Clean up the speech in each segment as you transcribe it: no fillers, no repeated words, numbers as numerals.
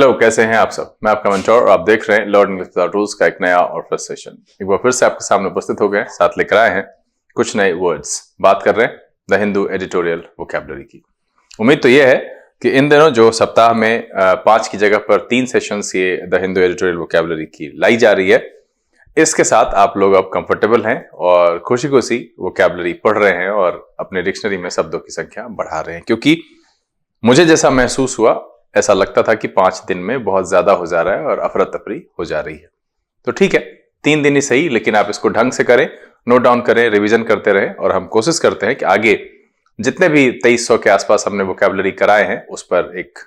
Hello, कैसे हैं आप सब। मैं आपका मेंटोर और आप देख रहे हैं लर्न इंग्लिश विदाउट रूल्स का एक नया और फ्रेश सेशन। एक बार फिर से आपके सामने उपस्थित हो गए, साथ लेकर आए हैं कुछ नए वर्ड्स। बात कर रहे हैं द हिंदू एडिटोरियल वोकैबुलरी की। उम्मीद तो ये है कि इन दिनों जो सप्ताह में 5 की जगह पर 3 सेशंस ये द हिंदू एडिटोरियल वोकैबुलरी की लाई जा रही है, इसके साथ आप लोग अब कंफर्टेबल हैं और खुशी खुशी वोकैबुलरी पढ़ रहे हैं और अपने डिक्शनरी में शब्दों की संख्या बढ़ा रहे हैं। क्योंकि मुझे जैसा महसूस हुआ, ऐसा लगता था कि 5 दिन में बहुत ज्यादा हो जा रहा है और अफरा तफरी हो जा रही है। तो ठीक है, 3 दिन ही सही, लेकिन आप इसको ढंग से करें, नोट डाउन करें, रिवीजन करते रहें और हम कोशिश करते हैं कि आगे जितने भी 2300 के आसपास हमने वोकैबुलरी कराए हैं उस पर एक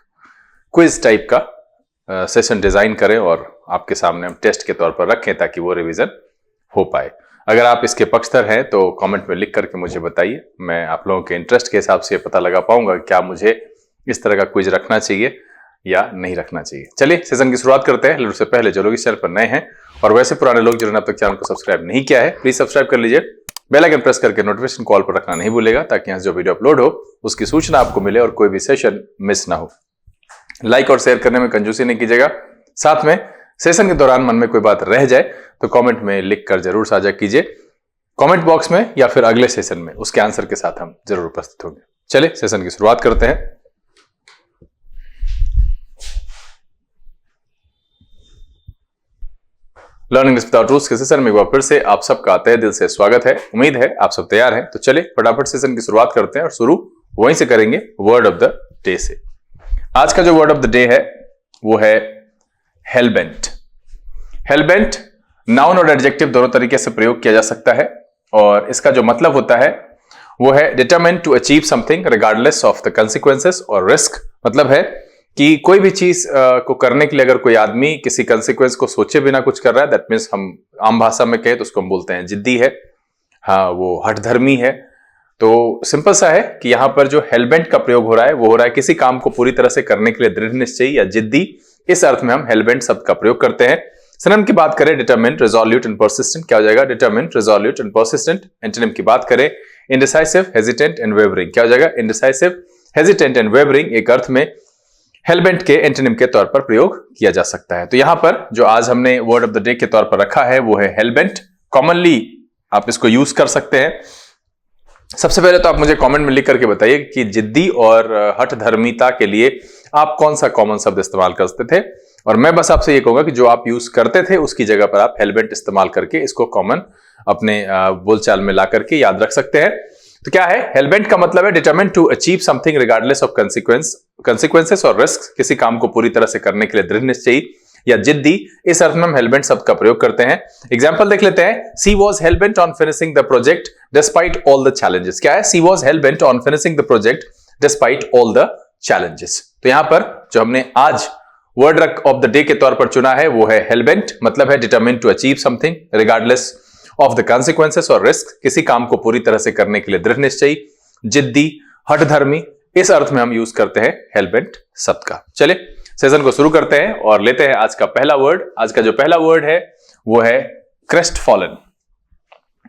क्विज टाइप का सेशन डिजाइन करें और आपके सामने हम टेस्ट के तौर पर रखें ताकि वो रिवीजन हो पाए। अगर आप इसके पक्षधर हैं तो कमेंट में लिख करके मुझे बताइए। मैं आप लोगों के इंटरेस्ट के हिसाब से पता लगा पाऊंगा क्या मुझे इस तरह का क्विज रखना चाहिए या नहीं रखना चाहिए। चलिए सेशन की शुरुआत करते हैं। लेकिन उससे पहले जो लोग इस चैनल पर नए हैं और वैसे पुराने लोग जिन्होंने अब तक चैनल को सब्सक्राइब नहीं किया है, प्लीज सब्सक्राइब कर लीजिए। बेल आइकन प्रेस करके नोटिफिकेशन कॉल पर रखना नहीं भूलेगा ताकि यहाँ जो वीडियो अपलोड हो उसकी सूचना आपको मिले और कोई भी सेशन मिस ना हो। लाइक और शेयर करने में कंजूसी नहीं कीजिएगा। साथ में सेशन के दौरान मन में कोई बात रह जाए तो कमेंट में लिख कर जरूर साझा कीजिए, कमेंट बॉक्स में या फिर अगले सेशन में। उसके आंसर के साथ हम जरूर उपस्थित होंगे। चलिए सेशन की शुरुआत करते हैं। लर्न इंग्लिश विदाउट रूल्स के सेशन में एक बार फिर से आप सबका तहे दिल से स्वागत है। उम्मीद है आप सब तैयार हैं। तो चलिए फटाफट सेशन की शुरुआत करते हैं और शुरू वहीं से करेंगे वर्ड ऑफ द डे से। आज का जो वर्ड ऑफ द डे है वो है हेलबेंट। हेलबेंट नाउन और एडजेक्टिव दोनों तरीके से प्रयोग किया जा सकता है और इसका जो मतलब होता है वो है determined to achieve something regardless of the consequences और रिस्क। मतलब है कि कोई भी चीज को करने के लिए अगर कोई आदमी किसी कंसिक्वेंस को सोचे बिना कुछ कर रहा है, दैट मीन्स हम आम भाषा में कहें तो उसको हम बोलते हैं जिद्दी है, हाँ वो हठधर्मी है। तो सिंपल सा है कि यहां पर जो हेलबेंट का प्रयोग हो रहा है वो हो रहा है किसी काम को पूरी तरह से करने के लिए दृढ़ निश्चयी या जिद्दी। इस अर्थ में हम हेलबेंट शब्द का प्रयोग करते हैं। सिनोनिम की बात करें डिटरमिन्ड, रिजोल्यूट एंड परसिस्टेंट, क्या हो जाएगा? Determined, resolute and persistent. Antonym की बात करें इंडिसाइसिव, हेजिटेंट एंड वेवरिंग, क्या हो जाएगा? इंडिसाइसिव, हेजिटेंट एंड वेवरिंग एक अर्थ में हेलबेंट के एंटोनिम के तौर पर प्रयोग किया जा सकता है। तो यहां पर जो आज हमने वर्ड ऑफ द डे के तौर पर रखा है वो है हेलबेंट। कॉमनली आप इसको यूज कर सकते हैं। सबसे पहले तो आप मुझे कमेंट में लिख करके बताइए कि जिद्दी और हठधर्मिता के लिए आप कौन सा कॉमन शब्द इस्तेमाल करते थे, और मैं बस आपसे ये कहूंगा कि जो आप यूज करते थे उसकी जगह पर आप हेलबेंट इस्तेमाल करके इसको कॉमन अपने बोलचाल में ला करके याद रख सकते हैं। तो क्या है? हेलबेंट का मतलब है determined to achieve something regardless of consequences और रिस्क, किसी काम को पूरी तरह से करने के लिए दृढ़ निश्चयी या जिद्दी। इस अर्थ में हम हेलबेंट शब्द का प्रयोग करते हैं। एग्जांपल देख लेते हैं। She was hellbent on finishing the project despite all the challenges. क्या है? She was hellbent on finishing the project despite all the challenges. तो यहां पर जो हमने आज वर्ड ऑफ द डे के तौर पर चुना है वो है हेलबेंट। मतलब है determined to achieve something regardless of the consequences और रिस्क, किसी काम को पूरी तरह से करने के लिए दृढ़ निश्चयी, जिद्दी, हठधर्मी। इस अर्थ में हम यूज करते हैं हेलबेंट शब्द का। चलिए सेशन को शुरू करते हैं और लेते हैं आज का पहला वर्ड। आज का जो पहला वर्ड है वो है क्रेस्टफॉलन।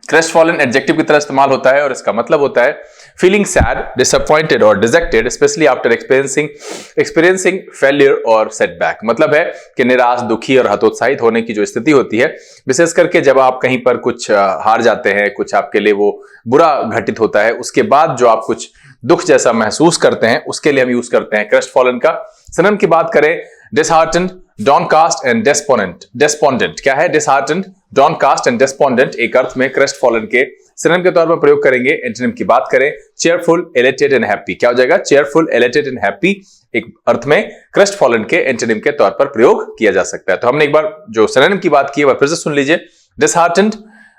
क्रेस्टफॉलन एडजेक्टिव की तरह इस्तेमाल होता है और इसका मतलब होता है फीलिंग सैड, डिसअपॉइंटेड और dejected specially after experiencing failure और सेटबैक। मतलब है कि निराश, दुखी और हतोत्साहित होने की जो स्थिति होती है, विशेष करके जब आप कहीं पर कुछ हार जाते हैं, कुछ आपके लिए वो बुरा घटित होता है, उसके बाद जो आप कुछ दुख जैसा महसूस करते हैं, उसके लिए हम यूज करते हैं क्रेस्टफॉलन का। सिनोनिम की बात करें डिसहार्टेंड, डाउनकास्ट एंड डेस्पोंडेंट। क्या है? डिसहार्टेंड, डाउनकास्ट एंड डेस्पोंडेंट एक अर्थ में क्रेस्टफॉलन के सिनोनिम के तौर पर प्रयोग करेंगे। एंटोनिम की बात करें चेयरफुल, एलेटेड एंड हैप्पी। क्या हो जाएगा? चेयरफुल, एलेटेड एंड हैप्पी एक अर्थ में क्रेस्टफॉलन के एंटोनिम के तौर पर प्रयोग किया जा सकता है। तो हमने एक बार जो सिनोनिम की बात की है वह फिर से सुन लीजिए। डिसहार्टेंड,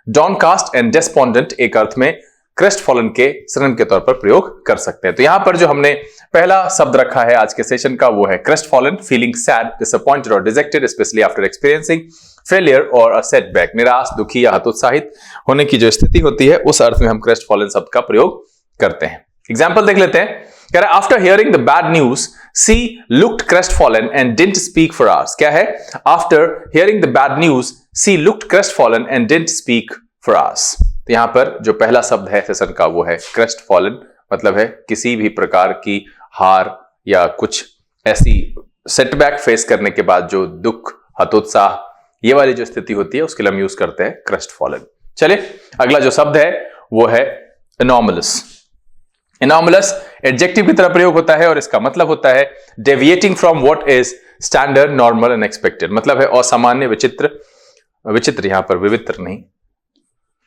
डाउनकास्ट एंड डेस्पोंडेंट एक अर्थ में क्रेस्टफॉलन के सिनोनिम के तौर पर प्रयोग कर सकते हैं। तो यहां पर जो हमने पहला शब्द रखा है आज के सेशन का वो है क्रेस्टफॉलन, फीलिंग सैड, डिसअपॉइंटेड और dejected specially after experiencing failure और अ सेटबैक। निराश, दुखी या हतोत्साहित होने की जो स्थिति होती है उस अर्थ में हम क्रेस्टफॉलन शब्द का प्रयोग करते हैं। एग्जाम्पल देख लेते हैं। कह रहा है after hearing the bad news she looked crestfallen and didn't speak for hours. क्या है? After hearing the bad news she looked crestfallen and didn't speak for hours. तो यहां पर जो पहला शब्द है सेशन का वो है क्रेस्टफॉलन। मतलब है किसी भी प्रकार की हार या कुछ ऐसी सेटबैक फेस करने के बाद जो दुख, हतोत्साह, ये वाली जो स्थिति होती है उसके लिए हम यूज करते हैं क्रेस्टफॉलन। चलिए अगला जो शब्द है वो है एनॉमलस। एनॉमलस एडजेक्टिव की तरह प्रयोग होता है और इसका मतलब होता है deviating from what is standard, normal and expected. मतलब है असामान्य, विचित्र, विचित्र यहां पर विवित्र नहीं,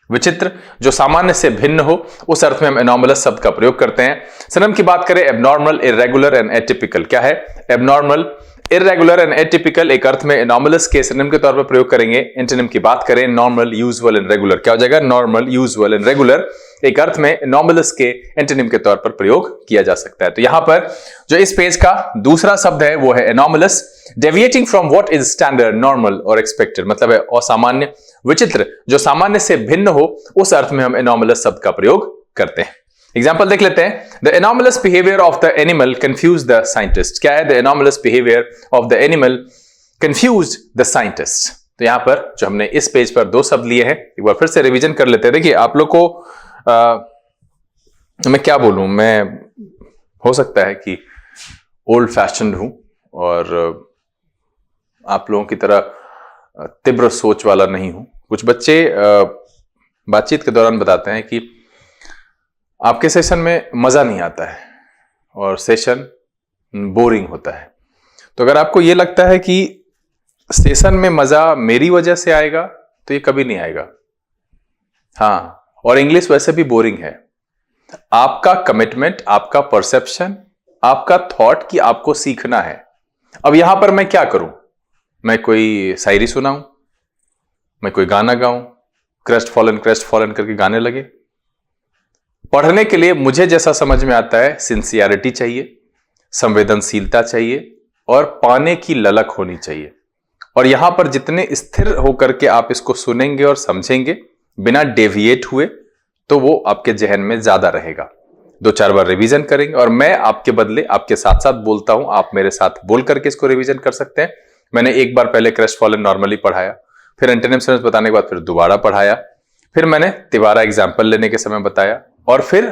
विचित्र, जो सामान्य से भिन्न हो, उस अर्थ में हम एनॉमलस शब्द का प्रयोग करते हैं। सिनोनिम की बात करें, एबनॉर्मल, इर्रेगुलर एंड एटिपिकल। क्या है? एबनॉर्मल, इर्रेगुलर एंड एटिपिकल एक अर्थ में एनॉमलस के सिनोनिम के तौर पर प्रयोग करेंगे। एंटोनिम की बात करें, नॉर्मल, यूजुअल एंड रेगुलर। क्या हो जाएगा? नॉर्मल, यूजुअल एंड रेगुलर एक अर्थ में एनॉमलस के एंटोनिम के तौर पर प्रयोग किया जा सकता है। तो यहां पर जो इस पेज का दूसरा शब्द है वो है anomalous, deviating from what is standard, normal और एक्सपेक्टेड। मतलब है असामान्य, विचित्र, जो सामान्य से भिन्न हो, उस अर्थ में हम एनॉमलस शब्द का प्रयोग करते हैं। एग्जाम्पल देख लेते हैं। The anomalous behaviour of the animal confuse the scientist. क्या है? The anomalous behaviour of the animal confuse the scientist. तो यहां पर जो हमने इस पेज पर दो शब्द लिए हैं, एक बार फिर से रिवीजन कर लेते हैं। देखिए आप लोग को मैं क्या बोलूं, मैं हो सकता है कि ओल्ड फैशन्ड हूं और आप लोगों की तरह तीव्र सोच वाला नहीं हूं। कुछ बच्चे बातचीत के दौरान बताते हैं कि आपके सेशन में मजा नहीं आता है और सेशन बोरिंग होता है। तो अगर आपको यह लगता है कि सेशन में मजा मेरी वजह से आएगा तो ये कभी नहीं आएगा। हाँ, और इंग्लिश वैसे भी बोरिंग है। आपका कमिटमेंट, आपका परसेप्शन, आपका थॉट कि आपको सीखना है। अब यहां पर मैं क्या करूं? मैं कोई शायरी सुनाऊं, मैं कोई गाना गाऊं, क्रेस्ट फॉलन करके गाने लगे? पढ़ने के लिए मुझे जैसा समझ में आता है, सिंसियरिटी चाहिए, संवेदनशीलता चाहिए और पाने की ललक होनी चाहिए। और यहां पर जितने स्थिर होकर के आप इसको सुनेंगे और समझेंगे बिना डेविएट हुए, तो वो आपके जहन में ज्यादा रहेगा। 2-4 बार रिवीजन करेंगे और मैं आपके बदले आपके साथ साथ बोलता हूं, आप मेरे साथ बोल करके इसको रिवीजन कर सकते हैं। मैंने एक बार पहले क्रेस्टफॉलन नॉर्मली पढ़ाया, फिर एंटोनिम सिनोनिम्स बताने के बाद फिर दोबारा पढ़ाया, फिर मैंने तिबारा एग्जाम्पल लेने के समय बताया और फिर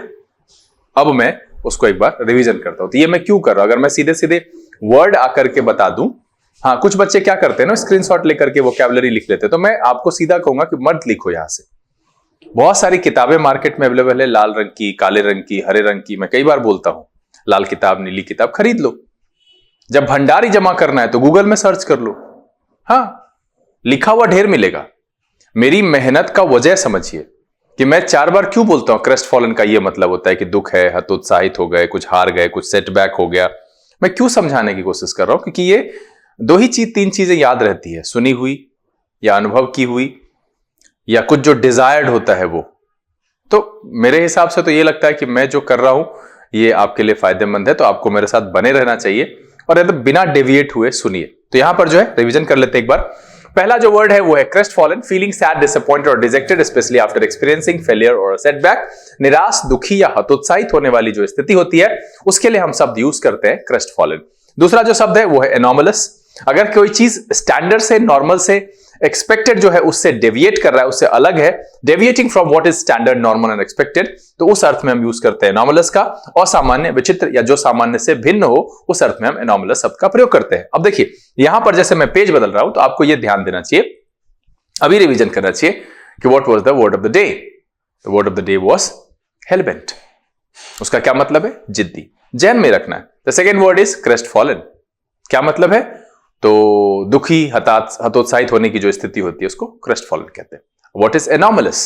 अब मैं उसको एक बार रिवीजन करता हूं। तो ये मैं क्यों कर रहा हूं? अगर मैं सीधे सीधे वर्ड आकर के बता दूं, हाँ कुछ बच्चे क्या करते हैं ना, स्क्रीनशॉट लेकर के वोकैबुलरी लिख लेते हैं। तो मैं आपको सीधा कहूंगा कि मत लिखो। यहां से बहुत सारी किताबें मार्केट में अवेलेबल है, लाल रंग की, काले रंग की, हरे रंग की। मैं कई बार बोलता हूं, लाल किताब, नीली किताब खरीद लो। जब भंडारी जमा करना है तो गूगल में सर्च कर लो, हाँ लिखा हुआ ढेर मिलेगा। मेरी मेहनत का वजह समझिए कि मैं 4 बार क्यों बोलता हूं क्रेस्टफॉलन का ये मतलब होता है कि दुख है, हतोत्साहित हो गए, कुछ हार गए, कुछ सेटबैक हो गया। मैं क्यों समझाने की कोशिश कर रहा हूं? क्योंकि ये 3 चीजें याद रहती है, सुनी हुई या अनुभव की हुई या कुछ जो डिजायर्ड होता है वो। तो मेरे हिसाब से तो ये लगता है कि मैं जो कर रहा हूं ये आपके लिए फायदेमंद है, तो आपको मेरे साथ बने रहना चाहिए और एकदम बिना डेविएट हुए सुनिए। तो यहां पर जो है रिवीजन कर लेते हैं एक बार। पहला जो वर्ड है वो है क्रेस्टफॉलन, फीलिंग सैड, डिसअपॉइंटेड और dejected specially after experiencing failure और सेटबैक। निराश, दुखी या हतोत्साहित होने वाली जो स्थिति होती है उसके लिए हम शब्द यूज करते हैं क्रेस्टफॉलन। दूसरा जो शब्द है वो है एनॉमलस। अगर कोई चीज स्टैंडर्ड से, नॉर्मल से, एक्सपेक्टेड जो है उससे डेविएट कर रहा है, उससे अलग है, deviating from what is standard, normal and expected, तो उस अर्थ में हम यूज करते हैं एनॉमलस का। असामान्य, विचित्र या जो सामान्य से भिन्न हो, उस अर्थ में हम एनॉमलस शब्द का प्रयोग करते हैं। अब देखिए यहां पर जैसे मैं पेज बदल रहा हूं तो आपको यह ध्यान देना चाहिए, अभी रिवीजन करना चाहिए कि what was the word of the day. The word of the day was hellbent. उसका क्या मतलब है? जिद्दी, जहन में रखना है। The second word is crestfallen. क्या मतलब है? तो दुखी, हतोत्साहित होने की जो स्थिति होती है उसको क्रेस्टफॉलन कहते हैं। What is anomalous?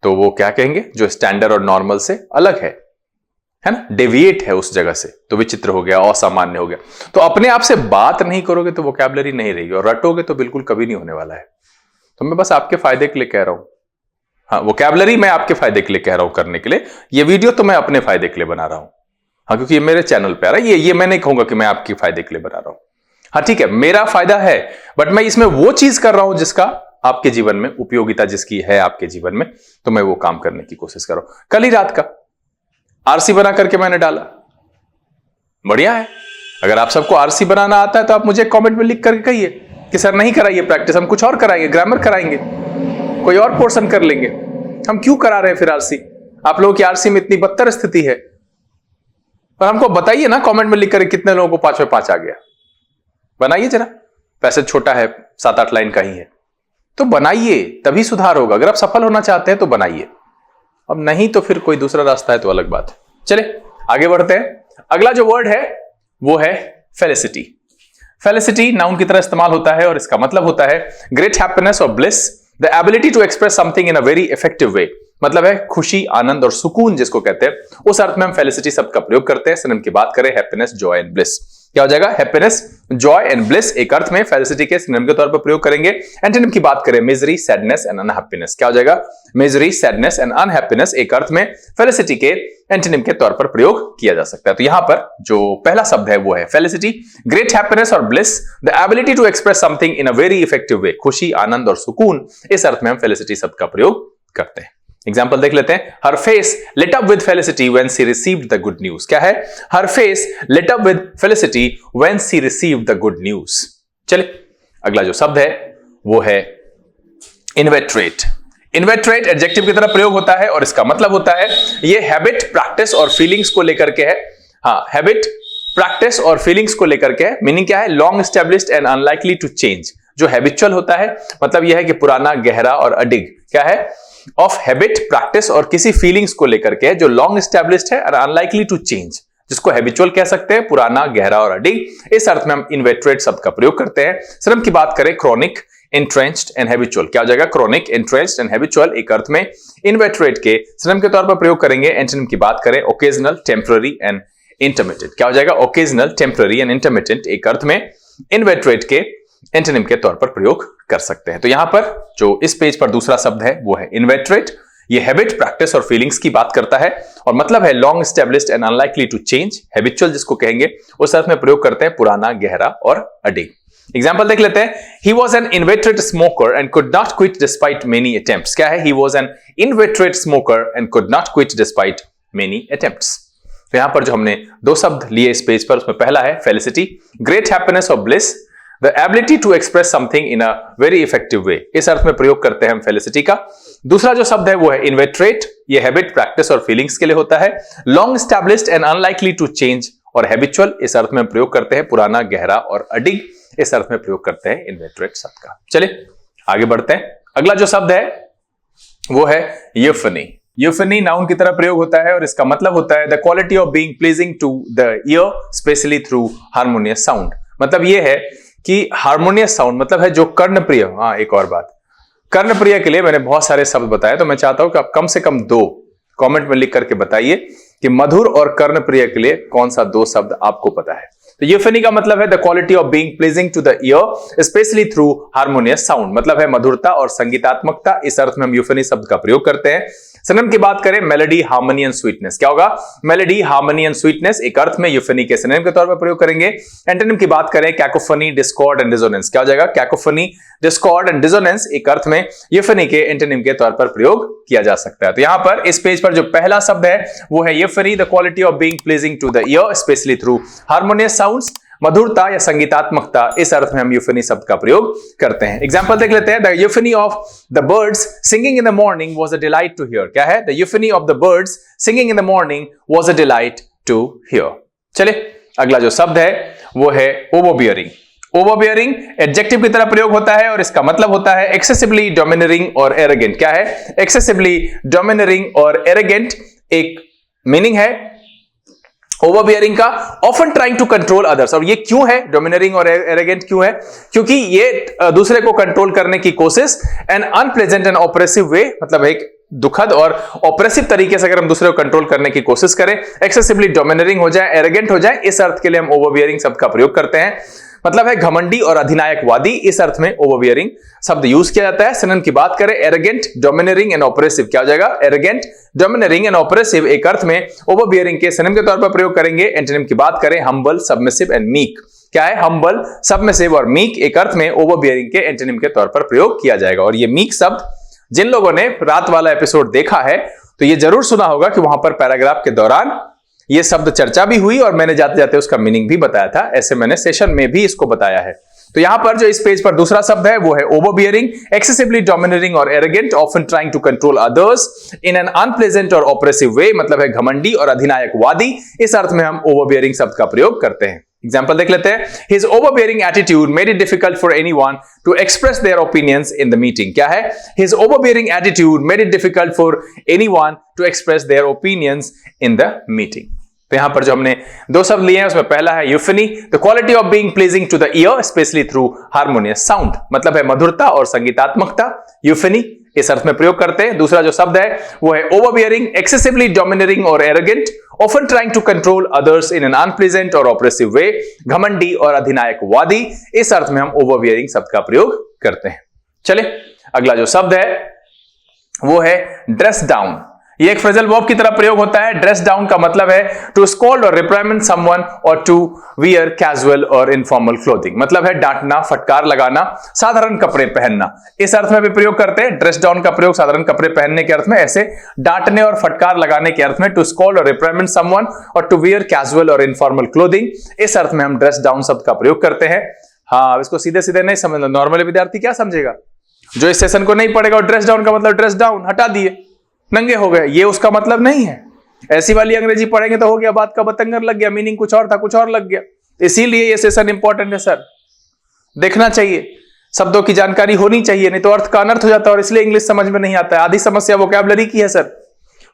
तो वो क्या कहेंगे? जो स्टैंडर्ड और नॉर्मल से अलग है ना, डेविएट है उस जगह से, तो विचित्र हो गया, असामान्य हो गया। तो अपने आप से बात नहीं करोगे तो वोकैबुलरी नहीं रहेगी और रटोगे तो बिल्कुल कभी नहीं होने वाला है। तो मैं बस आपके फायदे के लिए कह रहा हूं, हाँ वोकैबुलरी मैं आपके फायदे के लिए कह रहा हूं करने के लिए। ये वीडियो तो मैं अपने फायदे के लिए बना रहा हूं, हाँ क्योंकि ये मेरे चैनल पे आ रहा है। ये मैं नहीं कहूंगा कि मैं आपके फायदे के लिए बना रहा हूं। हाँ ठीक है, मेरा फायदा है, बट मैं इसमें वो चीज कर रहा हूं जिसका आपके जीवन में उपयोगिता, जिसकी है आपके जीवन में, तो मैं वो काम करने की कोशिश कर रहा हूं। कल ही रात का आरसी बना करके मैंने डाला, बढ़िया है। अगर आप सबको आरसी बनाना आता है तो आप मुझे कमेंट में लिख करके कहिए कि सर नहीं कराइए प्रैक्टिस, हम कुछ और कराएंगे, ग्रामर कराएंगे, कोई और पोर्शन कर लेंगे। हम क्यों करा रहे हैं फिर आरसी? आप लोगों की आरसी में इतनी बदतर स्थिति है, पर हमको बताइए ना कमेंट में लिख कर कितने लोगों को 5 में 5 आ गया। बनाइए जरा, पैसेज छोटा है, 7-8 लाइन का ही है, तो बनाइए, तभी सुधार होगा। अगर आप सफल होना चाहते हैं तो बनाइए, अब नहीं तो फिर कोई दूसरा रास्ता है तो अलग बात है। चले आगे बढ़ते हैं। अगला जो वर्ड है वो है फेलिसिटी। फेलिसिटी नाउन की तरह इस्तेमाल होता है और इसका मतलब होता है ग्रेट हैप्पीनेस और bliss, the ability to express something in a very effective way. मतलब है खुशी, आनंद और सुकून जिसको कहते हैं, उस अर्थ में हम फेलिसिटी शब्द का प्रयोग करते हैं। सिनोनिम की बात करें हैप्पीनेस, जॉय एंड ब्लिस, क्या हो जाएगा? हैप्पीनेस, जॉय एंड ब्लिस एक अर्थ में फेलिसिटी के सिनोनिम के तौर पर प्रयोग करेंगे। एंटोनिम की बात करें मिजरी, सैडनेस एंड अनहैप्पीनेस, क्या हो जाएगा? मिजरी, सैडनेस एंड अनहैप्पीनेस एक अर्थ में फेलिसिटी के एंटोनिम के तौर पर प्रयोग किया जा सकता है। तो यहां पर जो पहला शब्द है वो है फेलिसिटी, ग्रेट हैप्पीनेस और bliss, the ability to express something in a very effective way, खुशी, आनंद और सुकून, इस अर्थ में हम फेलिसिटी शब्द का प्रयोग करते हैं। एग्जाम्पल देख लेते हैं। Her face lit up with felicity when she received the good news, क्या है? Her face lit up with felicity when she received the good news. चलिए अगला जो शब्द है वो है इन्वेट्रेट। इन्वेट्रेट एडजेक्टिव की तरह प्रयोग होता है और इसका मतलब होता है ये हैबिट, प्रैक्टिस और फीलिंग्स को लेकर के है। हाँ, हैबिट, प्रैक्टिस और फीलिंग्स को लेकर के है। मीनिंग क्या है? Long established and unlikely to change. जो हैबिचुअल होता है मतलब यह है कि पुराना, गहरा और अडिग, क्या है? ऑफ हैबिट, प्रैक्टिस और किसी फीलिंग्स को लेकर के जो लॉन्ग एस्टेब्लिश्ड है और अनलाइकली टू चेंज, जिसको हैबिचुअल कह सकते हैं, पुराना, गहरा और अडिग, इस अर्थ में हम इन्वेट्रेट शब्द का प्रयोग करते हैं। सिनोनिम की बात करें क्रॉनिक, entrenched एंड हैबिचुअल, क्या हो जाएगा? क्रॉनिक, entrenched एंड हैबिचुअल एक अर्थ में इन्वेट्रेट के सिनोनिम के तौर पर प्रयोग करेंगे। एंटोनिम की बात करें ओकेजनल, टेम्पररी एंड इंटरमिटेंट, क्या हो जाएगा? ओकेजनल, टेम्पररी एंड इंटरमिटेंट एक अर्थ में इन्वेट्रेट के एंटोनिम के तौर पर प्रयोग कर सकते हैं। तो यहां पर जो इस पेज पर दूसरा शब्द है वो है इन्वेट्रेट। ये हैबिट, प्रैक्टिस और फीलिंग्स की बात करता है और मतलब है long established and unlikely to change. Habitual जिसको कहेंगे उस अर्थ में प्रयोग करते हैं पुराना, गहरा और अडिग। एग्जाम्पल देख लेते हैं। He was an inveterate smoker and could not quit despite many attempts, क्या है? He was an inveterate smoker and could not quit despite many attempts। तो यहां पर जो हमने दो शब्द लिए इस पेज पर, उसमें पहला है फेलिसिटी, ग्रेट हैप्पीनेस और bliss, the ability to express something in a very effective way, इस अर्थ में प्रयोग करते हैं हम फेलिसिटी का। दूसरा जो शब्द है वो है इन्वेट्रेट, ये हैबिट, प्रैक्टिस और फीलिंग्स के लिए होता है। Long established and unlikely to change और हैबिचुअल, इस अर्थ में प्रयोग करते हैं पुराना, गहरा और अडिग, इस अर्थ में प्रयोग करते हैं इन्वेट्रेट शब्द का। चलिए आगे बढ़ते हैं। अगला जो शब्द है वो है यूफनी। यूफनी नाउन की तरह प्रयोग होता है और इसका मतलब होता है the quality of being pleasing to the ear specially through harmonious sound. मतलब ये है कि हार्मोनियस साउंड मतलब है जो कर्णप्रिय। हाँ, एक और बात, कर्णप्रिय के लिए मैंने बहुत सारे शब्द बताए, तो मैं चाहता हूं कि आप कम से कम 2 कमेंट में लिख करके बताइए कि मधुर और कर्णप्रिय के लिए कौन सा 2 शब्द आपको पता है। तो यूफनी का मतलब है the quality of being pleasing to the ear specially through harmonious sound, मतलब है मधुरता और संगीतात्मकता, इस अर्थ में हम यूफनी शब्द का प्रयोग करते हैं। सिनोनिम की बात करें मेलोडी, हार्मनी एंड स्वीटनेस, क्या होगा? मेलोडी, हार्मनी एंड स्वीटनेस एक अर्थ में यूफनी के सिनोनिम के तौर पर प्रयोग करेंगे। एंटोनिम की बात करें कैकोफनी, डिस्कॉर्ड एंड डिसोनेंस, क्या हो जाएगा? कैकोफनी, डिस्कॉर्ड एंड डिसोनेंस एक अर्थ में यूफनी के एंटोनिम के तौर पर प्रयोग किया जा सकता है। तो यहां पर इस पेज पर जो पहला शब्द है वो है euphony, the quality of being pleasing to the ear specially through harmonious sounds, मधुरता या संगीतात्मकता, इस अर्थ में हम यूफनी शब्द का प्रयोग करते हैं। एग्जांपल देख लेते हैं। The euphony of the birds singing in the morning was a delight to hear, क्या है? The euphony of the birds singing in the morning was a delight to hear. चलिए अगला जो शब्द है वो है ओवरबियरिंग। ओवरबियरिंग एडजेक्टिव की तरह प्रयोग होता है और इसका मतलब होता है एक्सेसिवली डोमिनेटिंग और एरोगेंट, क्या है? एक्सेसिवली डोमिनेटिंग और एरोगेंट एक मीनिंग है ओवरबियरिंग का। Often trying to control others, और ये क्यों है डोमिनेटिंग और एरोगेंट क्यों है? क्योंकि ये दूसरे को कंट्रोल करने की कोशिश, N unpleasant and oppressive way, मतलब एक दुखद और ऑपरेसिव तरीके से अगर हम दूसरे को कंट्रोल करने की कोशिश करें, एक्सेसिवली डोमिनेटिंग हो जाए, एरोगेंट हो जाए, इस अर्थ के लिए हम ओवरबियरिंग शब्द का प्रयोग करते हैं। मतलब है घमंडी और अधिनायकवादी, इस अर्थ में ओवरबियरिंग शब्द यूज किया जाता है। सिनोनिम की बात करें एरोगेंट, डोमिनेटिंग एंड ऑपरेसिव, क्या हो जाएगा? एरोगेंट, डोमिनेटिंग एंड ऑपरेसिव एक अर्थ में ओवरबियरिंग के सिनोनिम के तौर पर प्रयोग करेंगे। एंटोनिम की बात करें हम्बल, सबमिसिव एंड मीक, क्या है? हम्बल, सबमिसिव और मीक एक अर्थ में ओवरबियरिंग के एंटोनिम के तौर पर प्रयोग किया जाएगा। और ये मीक शब्द जिन लोगों ने रात वाला एपिसोड देखा है तो ये जरूर सुना होगा कि वहां पर पैराग्राफ के दौरान ये शब्द चर्चा भी हुई और मैंने जाते जाते उसका मीनिंग भी बताया था। ऐसे मैंने सेशन में भी इसको बताया है। तो यहां पर जो इस पेज पर दूसरा शब्द है वो है ओवरबियरिंग, एक्सेसिवली डोमिनेटिंग और arrogant, often trying to control others in an unpleasant और ऑपरेसिव वे, मतलब है घमंडी और अधिनायकवादी, इस अर्थ में हम ओवरबियरिंग शब्द का प्रयोग करते हैं। एग्जाम्पल देख लेते हैं। His overbearing attitude made it difficult for anyone to express their opinions in the meeting. क्या है? His overbearing attitude made it difficult for anyone to express their opinions in the meeting. तो यहां पर जो हमने दो शब्द लिए हैं उसमें पहला है euphony, the quality of being pleasing to the ear specially through harmonious sound, मतलब है मधुरता और संगीतात्मकता, यूफनी इस अर्थ में प्रयोग करते हैं। दूसरा जो शब्द है वो है ओवरबियरिंग, एक्सेसिवली डोमिनेटिंग और arrogant, often trying to control others in an unpleasant और ऑप्रेसिव वे, घमंडी और अधिनायकवादी, इस अर्थ में हम ओवरबियरिंग शब्द का प्रयोग करते हैं। चले अगला जो शब्द है वो है ड्रेस डाउन। ये एक फ्रेजल वर्ब की तरह प्रयोग होता है। ड्रेस डाउन का मतलब है टू स्कॉल्ड और रिप्राइमेंड समवन और टू वियर कैजुअल और इनफॉर्मल क्लोथिंग, मतलब है डांटना, फटकार लगाना, साधारण कपड़े पहनना, इस अर्थ में भी प्रयोग करते हैं। ड्रेस डाउन का प्रयोग साधारण कपड़े पहनने के अर्थ में, ऐसे डांटने और फटकार लगाने के अर्थ में टू स्कॉल्ड और रिप्राइमेंड समवन और टू वियर कैजुअल और इनफॉर्मल क्लोथिंग, इस अर्थ में हम ड्रेस डाउन शब्द का प्रयोग करते हैं। हाँ, इसको सीधे सीधे नहीं समझना, नॉर्मली विद्यार्थी क्या समझेगा? जो इस सेशन को नहीं पढ़ेगा और ड्रेस डाउन का मतलब ड्रेस डाउन हटा दिए, नंगे हो गए, ये उसका मतलब नहीं है। ऐसी वाली अंग्रेजी पढ़ेंगे तो हो गया बात का बतंगर लग गया, मीनिंग कुछ और था, कुछ और लग गया। इसीलिए ये सेशन इंपॉर्टेंट है सर, देखना चाहिए, शब्दों की जानकारी होनी चाहिए, नहीं तो अर्थ का अनर्थ हो जाता है और इसलिए इंग्लिश समझ में नहीं आता है। आधी समस्या वोकैबुलरी की है सर।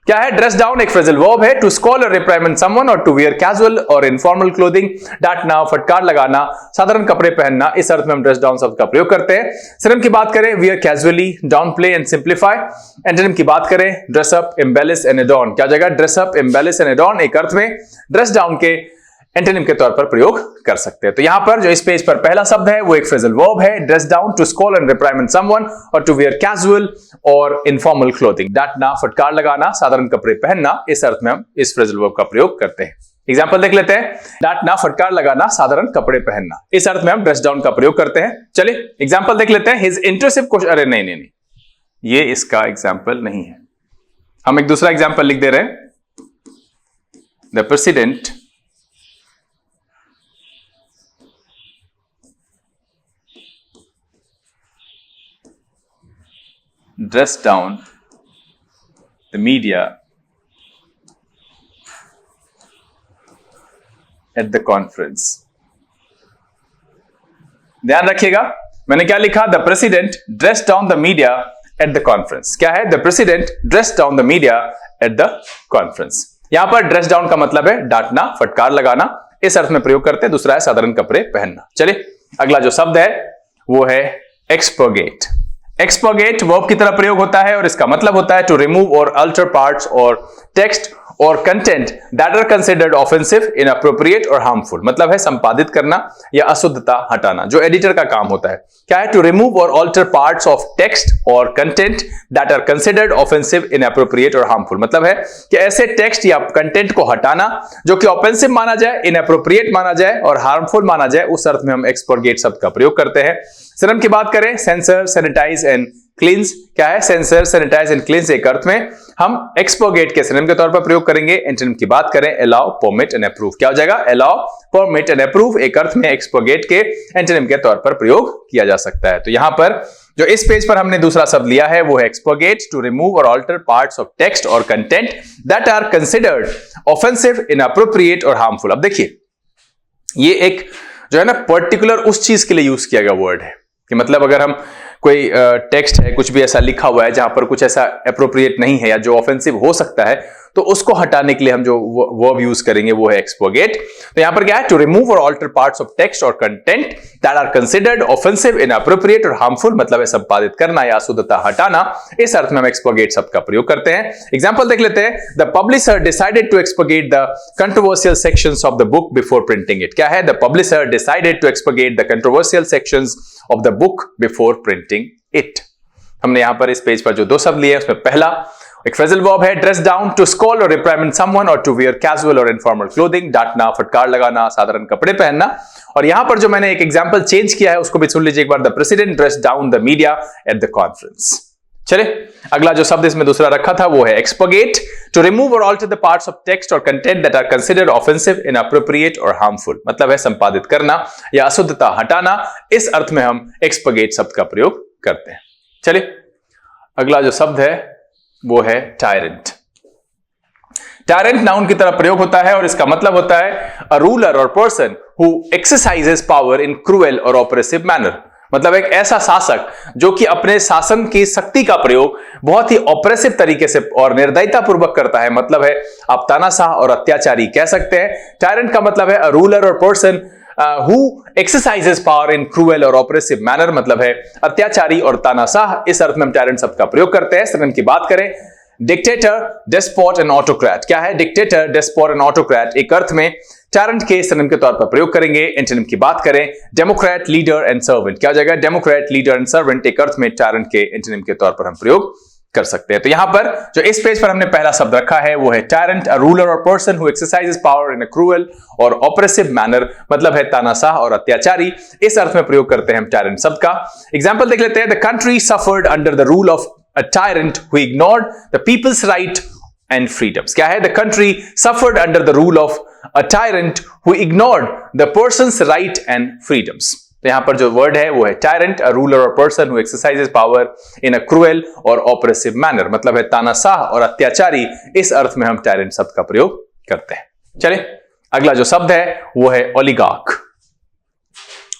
क्या है ड्रेस डाउन? एक फ्रेजल वर्ब है, टू स्कॉल और रिप्राइमेंड समवन और टू वियर कैजुअल और इनफॉर्मल क्लोथिंग, डांटना, फटकार लगाना, साधारण कपड़े पहनना, इस अर्थ में हम ड्रेस डाउन शब्द का प्रयोग करते हैं। सिनोनिम की बात करें wear casually, down play and simplify. Antonym की बात करें ड्रेस अप, एम्बेलिश एंड एडॉर्न। क्या जगह ड्रेस अप, एम्बेलिश एंड एडॉर्न एक अर्थ में ड्रेस डाउन के एंटोनिम के तौर पर प्रयोग कर सकते हैं। तो यहां पर जो इस पेज पर पहला शब्द है वो एक फ्रेजल वर्ब है, dress down, to scold and reprimand someone और टू वियर कैजुअल और इनफॉर्मल क्लोथिंग, डांटना, फटकार लगाना, साधारण कपड़े पहनना, इस अर्थ में हम इस फ्रेजल वर्ब का प्रयोग करते हैं। एग्जाम्पल देख लेते हैं। डांटना, फटकार लगाना, साधारण कपड़े पहनना, इस अर्थ में हम ड्रेस डाउन का प्रयोग करते हैं। चलिए एग्जाम्पल देख लेते हैं। हिज इंट्रूसिव क्वेश्चन, अरे नहीं, ये इसका एग्जाम्पल नहीं है, हम एक दूसरा एग्जाम्पल लिख दे रहे हैं। The president dress down the media at the conference। ध्यान रखिएगा, मैंने क्या लिखा? The president dress down the media at the conference. क्या है? The president dress down the media at the conference. यहां पर ड्रेस डाउन का मतलब है डांटना, फटकार लगाना, इस अर्थ में प्रयोग करते हैं। दूसरा है साधारण कपड़े पहनना। चलिए अगला जो शब्द है वो है एक्सपर्गेट। एक्सपर्गेट वर्ब की तरह प्रयोग होता है और इसका मतलब होता है टू रिमूव और अल्टर पार्ट्स और टेक्स्ट और content that are considered offensive, inappropriate और हार्मफुल, मतलब है संपादित करना या अशुद्धता हटाना, जो एडिटर का काम होता है। क्या है? टू रिमूव और अल्टर पार्ट्स ऑफ टेक्स्ट और content that are considered offensive, inappropriate और हार्मफुल, मतलब है कि ऐसे टेक्स्ट या कंटेंट को हटाना जो कि ऑफेंसिव माना जाए, इनअप्रोप्रिएट माना जाए और हार्मफुल माना जाए, उस अर्थ में हम एक्सपर्गेट शब्द का प्रयोग करते हैं। सिनोनिम की बात करें सेंसर, सैनिटाइज एंड क्लींस। क्या है? सेंसर, सैनिटाइज एंड क्लींस एक अर्थ में हम एक्सपर्गेट के सिनोनिम के तौर पर प्रयोग करेंगे। एंटोनिम की बात करें अलाउ, परमिट एंड अप्रूव। क्या हो जाएगा? अलाउ, परमिट एंड अप्रूव एक अर्थ में एक्सपर्गेट के एंटोनिम के तौर पर प्रयोग किया जा सकता है। तो यहां पर जो इस पेज पर हमने दूसरा शब्द लिया है वो है एक्सपर्गेट, टू रिमूव और ऑल्टर पार्ट्स ऑफ टेक्स्ट और content that are considered offensive, inappropriate और हार्मफुल। अब देखिए ये एक जो है ना पर्टिकुलर उस चीज के लिए यूज किया गया वर्ड है कि मतलब अगर हम कोई टेक्स्ट है, कुछ भी ऐसा लिखा हुआ है जहां पर कुछ ऐसा अप्रोप्रिएट नहीं है या जो ऑफेंसिव हो सकता है, तो उसको हटाने के लिए हम जो वर्ब यूज करेंगे वो है एक्सपर्गेट। तो यहां पर क्या है? टू रिमूव और ऑल्टर पार्ट्स ऑफ टेक्स्ट और content that are considered offensive, inappropriate और हार्मफुल, मतलब है संपादित करना या अशुद्धता हटाना, इस अर्थ में हम एक्सपर्गेट शब्द का प्रयोग करते हैं। एग्जांपल देख लेते हैं। The publisher decided to expurgate the controversial sections of the book before printing it. क्या है? The publisher decided to expurgate the controversial sections of the book before printing it. हमने यहां पर इस पेज पर जो दो शब्द लिए हैं उसमें पहला एक फ्रेजल वर्ब है ड्रेस डाउन, टू स्कॉल और रिप्राइमेंड समवन और टू वियर कैजुअल और इनफॉर्मल क्लोथिंग, डांटना, फटकार लगाना, साधारण कपड़े पहनना। और यहां पर जो मैंने एक एग्जांपल चेंज किया है उसको भी सुन लीजिए एक बार। The president dress down the media at the conference. चलिए अगला जो शब्द इसमें दूसरा रखा था वो है एक्सपर्गेट, टू रिमूव और alter the parts of text और content that are considered offensive, inappropriate और हार्मफुल, मतलब है संपादित करना या अशुद्धता हटाना, इस अर्थ में हम एक्सपर्गेट शब्द का प्रयोग करते हैं। चलिए अगला जो शब्द है वो है टायरेंट। टायरेंट नाउन की तरह प्रयोग होता है और इसका मतलब होता है अ रूलर और person who exercises power in cruel or oppressive manner। मतलब एक ऐसा शासक जो कि अपने शासन की शक्ति का प्रयोग बहुत ही ऑपरेसिव तरीके से और निर्दयता पूर्वक करता है। मतलब है आप तानाशाह और अत्याचारी कह सकते हैं। टायरेंट का मतलब है अ रूलर और person who exercises power in cruel or oppressive manner, मतलब है अत्याचारी और तानाशाह। इस अर्थ में हम टायरेंट शब्द का प्रयोग करते हैं। सिनोनिम की बात करें, डिक्टेटर, डेस्पोट एंड ऑटोक्रेट। क्या है डिक्टेटर, डेस्पोट एंड ऑटोक्रेट? एक अर्थ में टायरेंट के सिनोनिम के तौर पर प्रयोग करेंगे। एंटोनिम की बात करें, डेमोक्रेट, लीडर एंड सर्वेंट। क्या हो जाएगा? डेमोक्रेट, लीडर एंड सर्वेंट एक अर्थ में टायरेंट के एंटोनिम के तौर पर हम प्रयोग कर सकते हैं। तो यहां पर जो इस पेज पर हमने पहला शब्द रखा है वो है टायरेंट, अ रूलर और person who exercises power in a cruel और ऑपरेसिव मैनर। मतलब है तानाशाह और अत्याचारी। इस अर्थ में प्रयोग करते हैं हम टायरेंट शब्द का। एग्जांपल देख लेते हैं। The country suffered under the rule of a tyrant who ignored the people's right and freedoms. क्या है? The country suffered under the rule of a tyrant who ignored the persons right and freedoms. तो यहां पर जो word है वो है tyrant, a ruler और person who exercises power in a cruel और ऑपरेसिव मैनर। मतलब है तानाशाह और अत्याचारी। इस अर्थ में हम टायरेंट शब्द का प्रयोग करते हैं। चलिए अगला जो शब्द है वो है ओलिगार्क।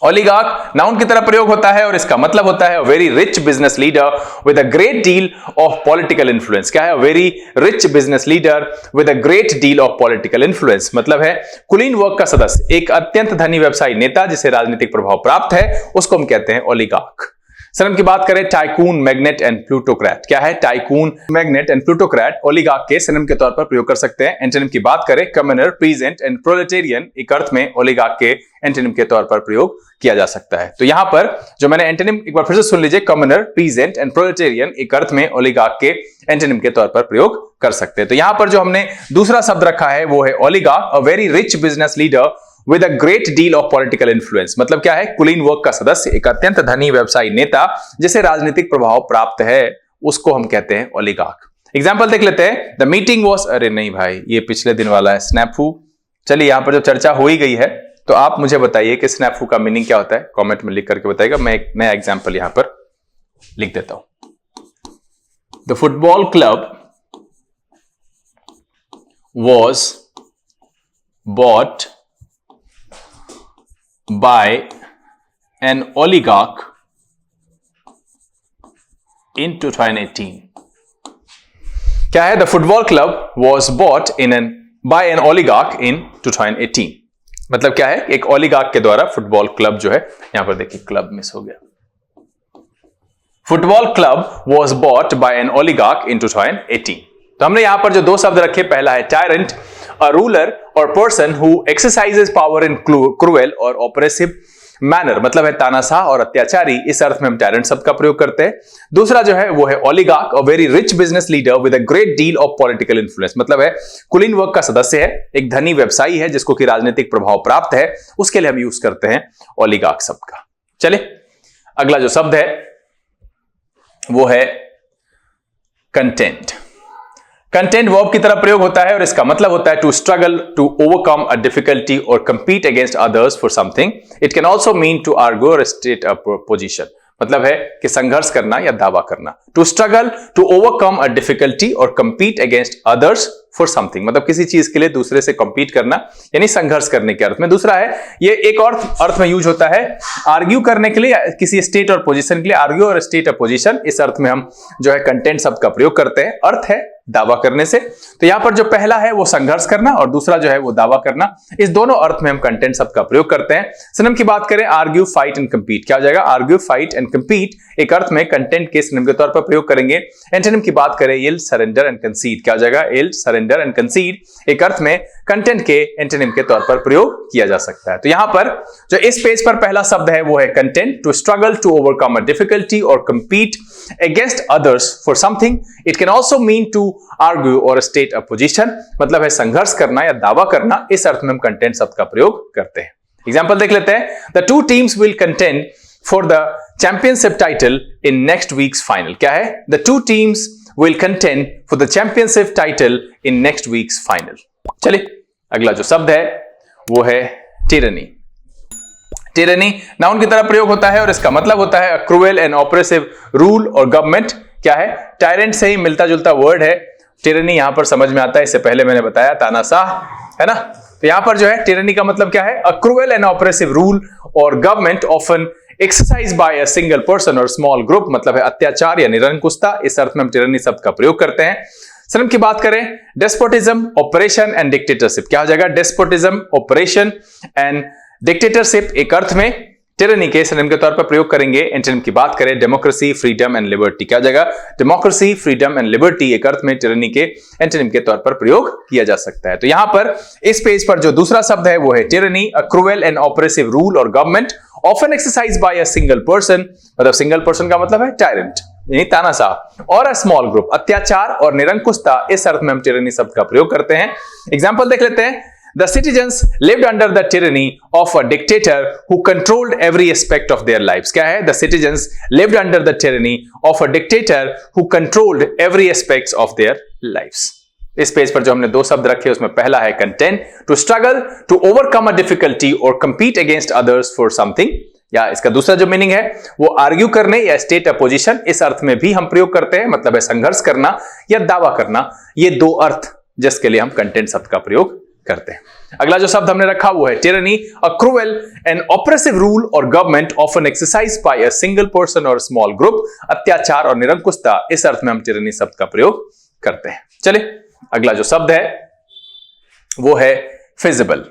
ओलिगार्क नाउन की तरह प्रयोग होता है और इसका मतलब होता है very rich business leader with a great deal of political influence. क्या है? Very rich business leader with a great deal of political influence. मतलब है कुलीन वर्ग का सदस्य, एक अत्यंत धनी व्यवसायी नेता जिसे राजनीतिक प्रभाव प्राप्त है, उसको हम कहते हैं ओलिगार्क। सिनोनिम की बात करें, टाइकून, मैग्नेट एंड प्लूटोक्रेट। क्या है? टाइकून, मैग्नेट एंड प्लूटोक्रेट ओलिगार्क के सिनोनिम के तौर पर प्रयोग कर सकते हैं। एंटोनिम की बात करें, कम्युनर, पीजेंट एंड प्रोलेटेरियन एक अर्थ में ओलिगार्क के एंटोनिम के तौर पर प्रयोग किया जा सकता है। तो यहां पर जो मैंने एंटोनिम एक बार फिर से सुन लीजिए, कम्युनर, पीजेंट एंड प्रोलेटेरियन एक अर्थ में ओलिगार्क के एंटोनिम के तौर पर प्रयोग कर सकते हैं। तो यहां पर जो हमने दूसरा शब्द रखा है वो है oligarch, a very rich business leader with a great deal of political influence. मतलब क्या है? कुलीन वर्ग का सदस्य, एक अत्यंत धनी व्यवसायी नेता जिसे राजनीतिक प्रभाव प्राप्त है, उसको हम कहते हैं ओलिगार्क। एग्जांपल देख लेते हैं। द मीटिंग वाज, अरे नहीं भाई ये पिछले दिन वाला है, स्नैपू। चलिए यहां पर जो चर्चा हो ही गई है तो आप मुझे बताइए कि स्नैपू का मीनिंग क्या होता है, कमेंट में लिख करके बताइएगा। मैं एक नया एग्जांपल यहां पर लिख देता हूं। The football club was bought by an oligarch in 2018. क्या है? The football club was bought by an oligarch in 2018. मतलब क्या है? एक ओलिगार्क के द्वारा फुटबॉल क्लब जो है, यहां पर देखिए क्लब मिस हो गया। Football club was bought by an oligarch in 2018. तो हमने यहां पर जो दो शब्द रखे, पहला है टायरेंट, अ रूलर और person who exercises power in cruel और ऑपरेसिव मैनर। मतलब है तानाशाह और अत्याचारी। इस अर्थ में हम टायरेंट शब्द का प्रयोग करते हैं। दूसरा जो है वो है oligarch, a very rich business leader with a great deal of political influence. मतलब है कुलीन वर्ग का सदस्य है, एक धनी व्यवसायी है जिसको कि राजनीतिक प्रभाव प्राप्त है, उसके लिए हम यूज करते हैं ओलिगार्क शब्द का। चलिए अगला जो शब्द है वो है कंटेंट। कंटेंट वर्ब की तरह प्रयोग होता है और इसका मतलब होता है to struggle, to overcome a difficulty और compete against others for something. It can also mean to argue और स्टेट अ पोजीशन। मतलब है कि संघर्ष करना या दावा करना। To struggle, to overcome a difficulty और compete against others for something. मतलब किसी चीज के लिए दूसरे से compete करना यानी संघर्ष करने के अर्थ में। दूसरा है, ये एक और अर्थ में यूज होता है आर्ग्यू करने के लिए, किसी स्टेट और पोजीशन के लिए। आर्ग्यू और स्टेट अ पोजीशन, इस अर्थ में हम जो है कंटेंट शब्द का प्रयोग करते हैं। अर्थ है दावा करने से। तो यहां पर जो पहला है वो संघर्ष करना और दूसरा जो है वो दावा करना। इस दोनों अर्थ में हम कंटेंट शब्द का प्रयोग करते हैं। सिनोनिम की बात करें, आर्ग्यू, फाइट एंड कंपीट। क्या हो जाएगा? आर्ग्यू, फाइट एंड कंपीट एक अर्थ में कंटेंट के सिनोनिम के तौर पर प्रयोग करेंगे। एंटोनिम की बात करें, यील्ड, सरेंडर एंड कंसीड। क्या हो जाएगा? यील्ड, सरेंडर एंड कंसीड एक अर्थ में कंटेंट के एंटोनिम के तौर पर प्रयोग किया जा सकता है। तो यहां पर जो इस पेज पर पहला शब्द है वो है content, to struggle, to overcome a difficulty और compete against others for something. It can also mean to argue or state a position. मतलब है संघर्ष करना या दावा करना। इस अर्थ में हम कंटेंट शब्द का प्रयोग करते हैं। एग्जांपल देख लेते हैं। The two teams will contend for the championship title in next week's final. क्या है? The two teams will contend for the championship title in next week's final. चलिए अगला जो शब्द है वो है tyranny. टिरनी नाउन की तरह प्रयोग होता है और इसका मतलब होता है क्रूएल एंड ऑपरेसिव रूल और गवर्नमेंट। क्या है? टायरेंट से ही मिलता जुलता वर्ड है। टिरनी यहां पर समझ में आता है, इससे पहले मैंने बताया तानाशाह है ना। तो यहां पर जो है tyranny का मतलब क्या है? A cruel and oppressive rule or government often exercised by a single person or small group, मतलब है अत्याचार या निरंकुशता। इस अर्थ में हम tyranny शब्द का प्रयोग करते हैं। सर की बात करें despotism, oppression and dictatorship, क्या हो जाएगा? despotism, oppression and dictatorship एक अर्थ में टिरनी के सिनोनिम के तौर पर प्रयोग करेंगे। एंटोनिम की बात करें डेमोक्रेसी, फ्रीडम एंड लिबर्टी, क्या हो जाएगा? डेमोक्रेसी, फ्रीडम एंड लिबर्टी एक अर्थ में टिरनी के एंटोनिम के तौर पर प्रयोग किया जा सकता है। तो यहां पर इस पेज पर जो दूसरा शब्द है वो है tyranny, a cruel and oppressive rule और government often exercised by a single person, मतलब सिंगल पर्सन का मतलब है टायरेंट यानी तानाशाह, और अ स्मॉल ग्रुप, अत्याचार और निरंकुशता। इस अर्थ में हम टिरनी शब्द का प्रयोग करते हैं। एग्जाम्पल देख लेते हैं। The citizens lived under the tyranny of a dictator who controlled every aspect of their lives. क्या है? The citizens lived under the tyranny of a dictator who controlled every aspects of their lives. इस page पर जो हमने दो शब्द रखे उसमें पहला है content, to struggle to overcome a difficulty or compete against others for something, या इसका दूसरा जो मीनिंग है वो आर्ग्यू करने या स्टेट अपोजिशन, इस अर्थ में भी हम प्रयोग करते हैं, मतलब है संघर्ष करना या दावा करना। ये दो अर्थ जिसके लिए हम कंटेंट शब्द का प्रयोग करते हैं। अगला जो शब्द हमने रखा वो है tyranny, a cruel and oppressive rule और government often exercised by a single person और स्मॉल ग्रुप, अत्याचार और निरंकुशता। इस अर्थ में हम टिरनी शब्द का प्रयोग करते हैं। चलिए अगला जो शब्द है वो है फिजिबल।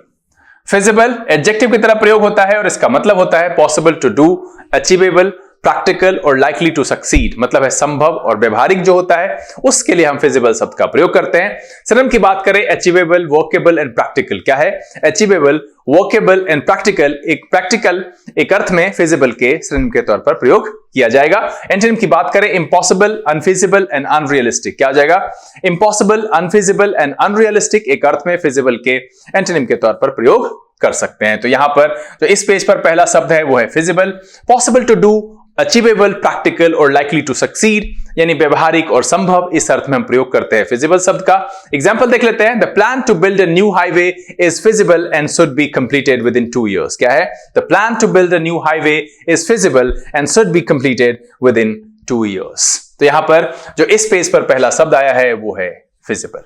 फिजिबल एडजेक्टिव की तरह प्रयोग होता है और इसका मतलब होता है possible to do, achievable, practical और लाइकली टू सक्सीड, मतलब है संभव और व्यवहारिक जो होता है उसके लिए हम फिजिबल शब्द का प्रयोग करते हैं। सिनोनिम की बात करें अचीवेबल, वर्केबल एंड प्रैक्टिकल, क्या है? Achievable, workable and practical. एक प्रैक्टिकल एक अर्थ में फिजिबल के सिनोनिम के तौर पर प्रयोग किया जाएगा। एंटोनिम की बात करें इम्पॉसिबल, अनफिजिबल एंड अनरियलिस्टिक, क्या हो जाएगा? इम्पॉसिबल, अनफिजिबल एंड अनरियलिस्टिक एक अर्थ में फिजिबल के एंटोनिम के तौर पर प्रयोग कर सकते हैं। तो यहां पर जो इस पेज पर पहला शब्द है वो है feasible, possible to do, achievable, practical और लाइकली टू सक्सीड, यानी व्यवहारिक और संभव। इस अर्थ में हम प्रयोग करते हैं फिजिबल शब्द का। एग्जांपल देख लेते हैं। The plan to build a new highway is feasible and should be completed within 2 years, क्या है? The plan to build a new highway is feasible and should be completed within 2 years। तो यहां पर जो इस page पर पहला शब्द आया है वो है फिजिबल।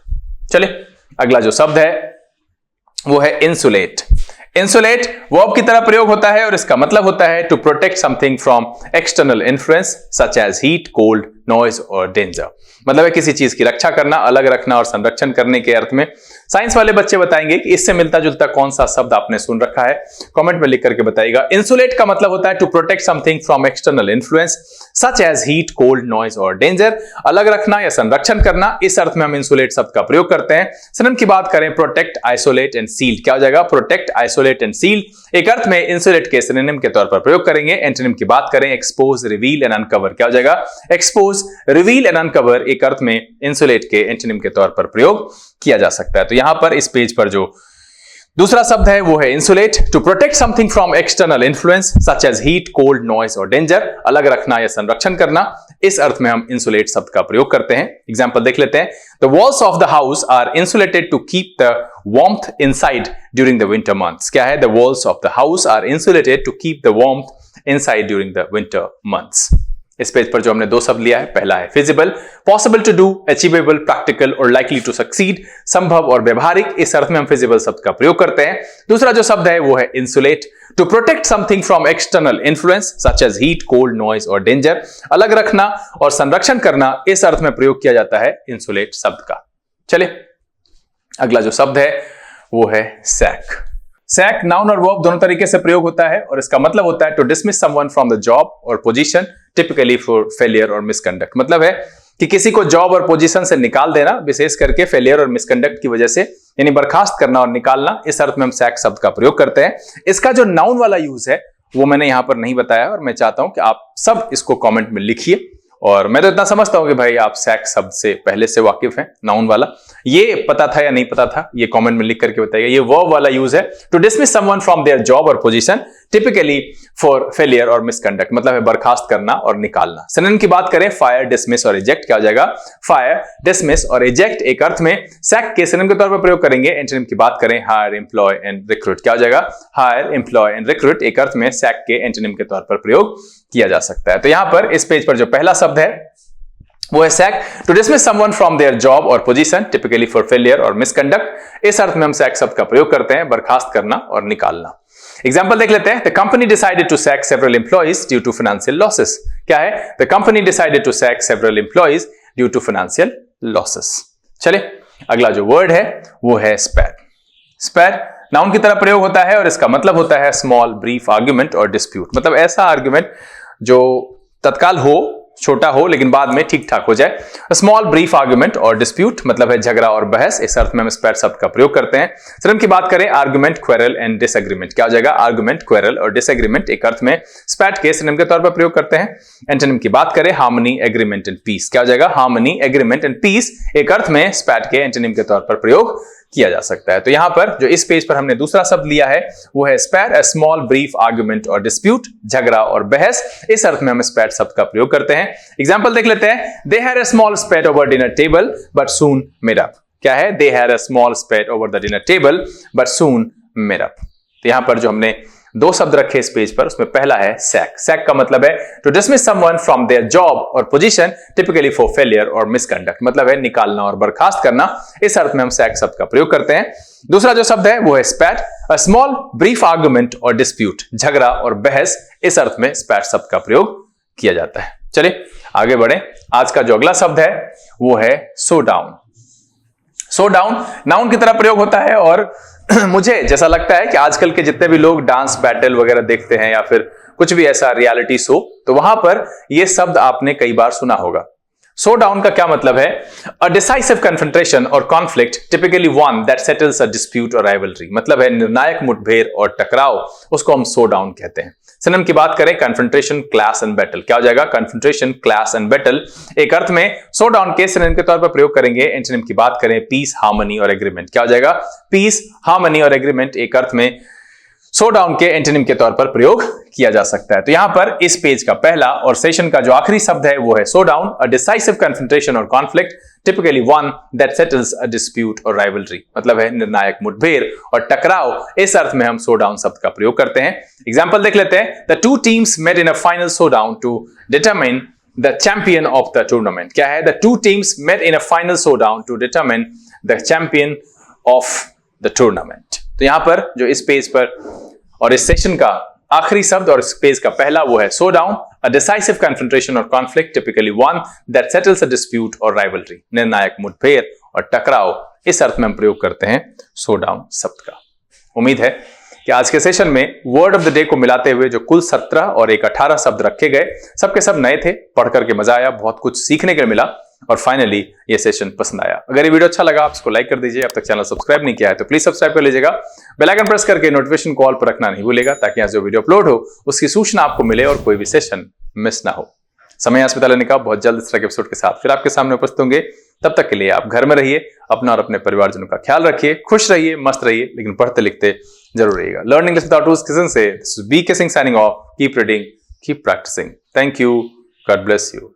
चलिए अगला जो शब्द है वो है इंसुलेट। इंसुलेट वर्ब की तरह प्रयोग होता है और इसका मतलब होता है to protect something from external influence such as heat, cold, noise और डेंजर, मतलब है किसी चीज की रक्षा करना, अलग रखना और संरक्षण करने के अर्थ में। साइंस वाले बच्चे बताएंगे कि इससे मिलता जुलता कौन सा शब्द आपने सुन रखा है, कमेंट में लिख करके बताइएगा। इंसुलेट का मतलब होता है to protect something from external influence such as heat, cold, noise और डेंजर, अलग रखना या संरक्षण करना। इस अर्थ में हम इंसुलेट शब्द का प्रयोग करते हैं। सिनोनिम की बात करें प्रोटेक्ट, आइसोलेट एंड सील, क्या हो जाएगा? प्रोटेक्ट, आइसोलेट एंड सील एक अर्थ में इंसुलेट के सिनोनिम के तौर पर प्रयोग करेंगे। एंटोनिम की बात करें एक्सपोज, रिवील एंड अनकवर, क्या हो जाएगा? एक्सपोज, रिवील एंड अनकवर एक अर्थ में इंसुलेट के एंटोनिम के तौर पर प्रयोग किया जा सकता है। तो यहां पर इस पेज पर जो दूसरा शब्द है वो है insulate, to protect something from external influence such as heat, cold, noise और डेंजर, अलग रखना या संरक्षण करना। इस अर्थ में हम इंसुलेट शब्द का प्रयोग करते हैं। एग्जांपल देख लेते हैं। The walls of the house are insulated to keep the warmth inside during the winter months, क्या है? The walls of the house are insulated to keep the warmth inside during the winter months. इस page पर जो हमने दो शब्द लिया है, पहला है feasible, possible to do, achievable, practical और लाइकली टू सक्सीड, संभव और व्यवहारिक। इस अर्थ में हम फिजिबल शब्द का प्रयोग करते हैं। दूसरा जो शब्द है वो है insulate, to protect something from external influence such as heat, cold, noise और डेंजर, अलग रखना और संरक्षण करना। इस अर्थ में प्रयोग किया जाता है इंसुलेट शब्द का। चलिए अगला जो शब्द है वो है सैक। सैक नाउन और वर्ब दोनों तरीके से प्रयोग होता है और इसका मतलब होता है to dismiss someone from the job और पोजीशन टिपिकली फॉर फेलियर और मिसकंडक्ट, मतलब है कि किसी को जॉब और पोजीशन से निकाल देना, विशेष करके फेलियर और मिसकंडक्ट की वजह से, यानी बर्खास्त करना और निकालना। इस अर्थ में हम सैक शब्द का प्रयोग करते हैं। इसका जो नाउन वाला यूज है वो मैंने यहां पर नहीं बताया और मैं चाहता हूं कि आप सब इसको कमेंट में लिखिए। और मैं तो इतना समझता हूं कि भाई आप सैक शब्द से पहले से वाकिफ हैं, नाउन वाला। ये पता था या नहीं पता था, ये कमेंट में लिख करके बताइए। ये वर्ब वाला यूज है to dismiss someone from their job और पोजीशन टिपिकली फॉर फेलियर और मिसकंडक्ट, मतलब है बर्खास्त करना और निकालना। सिनोनिम की बात करें फायर, डिसमिस और इजेक्ट, क्या हो जाएगा? फायर, डिसमिस और इजेक्ट एक अर्थ में सैक के सिनोनिम के तौर पर प्रयोग करेंगे। एंटोनिम की बात करें हायर, एम्प्लॉय एंड रिक्रूट, क्या हो जाएगा? हायर, एम्प्लॉय एंड रिक्रूट एक अर्थ में सैक के एंटोनिम के तौर पर प्रयोग किया जा सकता है। तो यहां पर इस पेज पर जो पहला शब्द है वो है sack to dismiss someone from their job और पोजीशन टिपिकली फॉर फेलियर और मिसकंडक्ट। इस अर्थ में हम सैक शब्द का प्रयोग करते हैं बर्खास्त करना और निकालना। एग्जाम्पल देख लेते हैं। The company decided to sack several employees due to financial losses. क्या है? The company decided to sack several employees due to financial losses. चले अगला जो वर्ड है वो है स्पेयर। स्पेयर नाउन की तरह प्रयोग होता है और इसका मतलब होता है स्मॉल ब्रीफ आर्ग्यूमेंट और डिस्प्यूट। मतलब ऐसा आर्ग्यूमेंट जो तत्काल हो, छोटा हो, लेकिन बाद में ठीक ठाक हो जाए। स्मॉल ब्रीफ आर्ग्यूमेंट और डिस्प्यूट मतलब है झगड़ा और बहस। इस अर्थ में हम स्पेयर शब्द का प्रयोग करते हैं। सिनोनिम की बात करें आर्गुमेंट, क्वेरल एंड डिसएग्रीमेंट। क्या हो जाएगा? आर्गुमेंट, क्वेरल और डिसएग्रीमेंट एक अर्थ में स्पैट के सिनोनिम के तौर पर प्रयोग करते हैं। एंटोनिम की बात करें हार्मनी, एग्रीमेंट एंड पीस। क्या हो जाएगा? हार्मनी, एग्रीमेंट एंड पीस एक अर्थ में स्पैट के एंटोनिम के तौर पर प्रयोग किया जा सकता है। तो यहां पर जो इस पेज पर हमने दूसरा शब्द लिया है वो है spar, a small brief argument और डिस्प्यूट, झगड़ा और बहस। इस अर्थ में हम स्पेयर शब्द का प्रयोग करते हैं। एग्जांपल देख लेते हैं। They had a small स्पेट over dinner table but soon made up. क्या है? They had a small स्पेट over the dinner table but soon made up. तो यहां पर जो हमने दो शब्द रखे इस पेज पर, उसमें पहला है सैक। सैक का मतलब है to dismiss someone from their job और पोजीशन टिपिकली फॉर फेलियर और मिसकंडक्ट। मतलब है निकालना और बर्खास्त करना। इस अर्थ में हम सैक शब्द का प्रयोग करते हैं। दूसरा जो शब्द है वो है स्पैट, अ स्मॉल ब्रीफ आर्गुमेंट और डिस्प्यूट, झगड़ा और बहस। इस अर्थ में स्पैट शब्द का प्रयोग किया जाता है। चलिए आगे बढ़े। आज का जो अगला शब्द है वो है so down. So down noun की तरह प्रयोग होता है और मुझे जैसा लगता है कि आजकल के जितने भी लोग डांस बैटल वगैरह देखते हैं या फिर कुछ भी ऐसा रियलिटी शो, तो वहां पर यह शब्द आपने कई बार सुना होगा। सो डाउन का क्या मतलब है? अ डिसाइसिव कन्फ्रंटेशन और conflict typically one that settles a dispute और राइवलरी। मतलब है निर्णायक मुठभेड़ और टकराव, उसको हम सो डाउन कहते हैं। सिनोनिम की बात करें कन्फ्रंटेशन, क्लैश एंड बैटल। क्या हो जाएगा? कन्फ्रंटेशन, क्लैश एंड बैटल एक अर्थ में सो डाउन के सिनोनिम के तौर पर प्रयोग करेंगे। एंटोनिम की बात करें पीस, हार्मनी और एग्रीमेंट। क्या हो जाएगा? पीस, हार्मनी और एग्रीमेंट एक अर्थ में सो डाउन के एंटोनिम के तौर पर प्रयोग किया जा सकता है। तो यहां पर इस पेज का पहला और सेशन का जो आखिरी शब्द है वो है showdown, a decisive confrontation और conflict typically one that settles a dispute और राइवलरी। मतलब है निर्णायक मुठभेड़ और टकराव। इस अर्थ में हम सो डाउन शब्द का प्रयोग करते हैं। एग्जांपल देख लेते हैं। The two teams met in a final showdown to determine the champion of the tournament. क्या है? The two teams met in a final showdown to determine the champion of the tournament. तो यहां पर जो इस page पर और इस सेशन का आखिरी शब्द और इस पेज का पहला वो है showdown, a decisive confrontation और conflict typically one that settles a dispute और राइवलरी। निर्णायक मुठभेड़ और टकराव। इस अर्थ में हम प्रयोग करते हैं सो डाउन शब्द का। उम्मीद है कि आज के सेशन में वर्ड ऑफ द डे को मिलाते हुए जो कुल 17 और एक 18 शब्द रखे गए, सबके सब नए थे। पढ़ करके मजा आया, बहुत कुछ सीखने को मिला और फाइनली ये सेशन पसंद आया। अगर ये वीडियो अच्छा लगा आप इसको लाइक कर दीजिए। अब तक चैनल सब्सक्राइब नहीं किया है तो प्लीज सब्सक्राइब कर लीजिएगा। बेल आइकन प्रेस करके नोटिफिकेशन कॉल पर रखना नहीं भूलेगा ताकि आज जो वीडियो अपलोड हो उसकी सूचना आपको मिले और कोई भी सेशन मिस ना हो। समय अस्पताल लेने का बहुत जल्द इस तरह के एपिसोड के साथ फिर आपके सामने उपस्थित होंगे। तब तक के लिए आप घर में रहिए, अपना और अपने परिवारजनों का ख्याल रखिए, खुश रहिए, मस्त रहिए, लेकिन पढ़ते लिखते जरूर रहिएगा। Learn English without rules kitchen से this is BK Singh signing off. Keep reading, keep practising. Thank you, God bless you.